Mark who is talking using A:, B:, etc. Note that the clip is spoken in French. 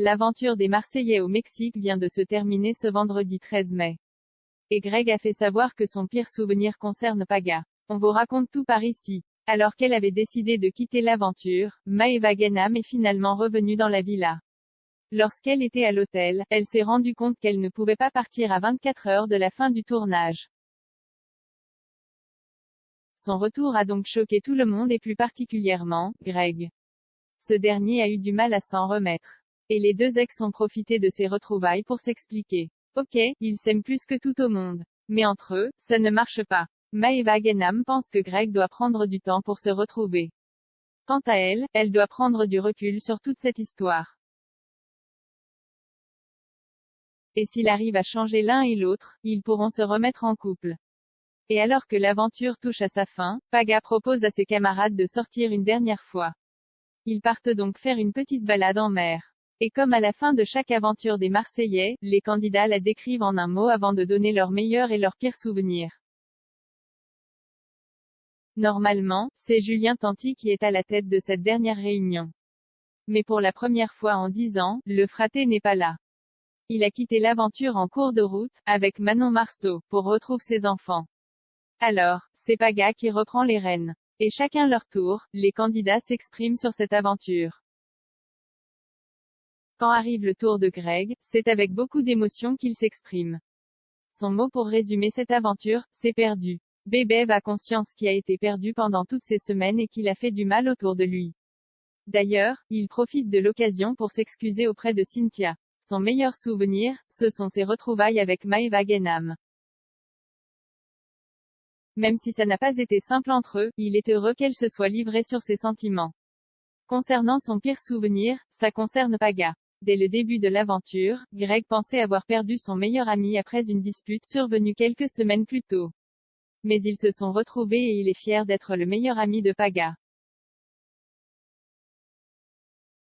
A: L'aventure des Marseillais au Mexique vient de se terminer ce vendredi 13 mai. Et Greg a fait savoir que son pire souvenir concerne Paga. On vous raconte tout par ici. Alors qu'elle avait décidé de quitter l'aventure, Maeva Ganam est finalement revenue dans la villa. Lorsqu'elle était à l'hôtel, elle s'est rendue compte qu'elle ne pouvait pas partir à 24 heures de la fin du tournage. Son retour a donc choqué tout le monde et plus particulièrement, Greg. Ce dernier a eu du mal à s'en remettre. Et les deux ex ont profité de ces retrouvailles pour s'expliquer. Ok, ils s'aiment plus que tout au monde. Mais entre eux, ça ne marche pas. Maeva Ganam pense que Greg doit prendre du temps pour se retrouver. Quant à elle, elle doit prendre du recul sur toute cette histoire. Et s'il arrive à changer l'un et l'autre, ils pourront se remettre en couple. Et alors que l'aventure touche à sa fin, Paga propose à ses camarades de sortir une dernière fois. Ils partent donc faire une petite balade en mer. Et comme à la fin de chaque aventure des Marseillais, les candidats la décrivent en un mot avant de donner leurs meilleurs et leurs pires souvenirs. Normalement, c'est Julien Tanti qui est à la tête de cette dernière réunion. Mais pour la première fois en 10 ans, le fraté n'est pas là. Il a quitté l'aventure en cours de route, avec Manon Marceau, pour retrouver ses enfants. Alors, c'est Paga qui reprend les rênes. Et chacun leur tour, les candidats s'expriment sur cette aventure. Quand arrive le tour de Greg, c'est avec beaucoup d'émotion qu'il s'exprime. Son mot pour résumer cette aventure, c'est perdu. Bebev a conscience qu'il a été perdu pendant toutes ces semaines et qu'il a fait du mal autour de lui. D'ailleurs, il profite de l'occasion pour s'excuser auprès de Cynthia. Son meilleur souvenir, ce sont ses retrouvailles avec Maeva Ganam. Même si ça n'a pas été simple entre eux, il est heureux qu'elle se soit livrée sur ses sentiments. Concernant son pire souvenir, ça concerne Paga. Dès le début de l'aventure, Greg pensait avoir perdu son meilleur ami après une dispute survenue quelques semaines plus tôt. Mais ils se sont retrouvés et il est fier d'être le meilleur ami de Paga.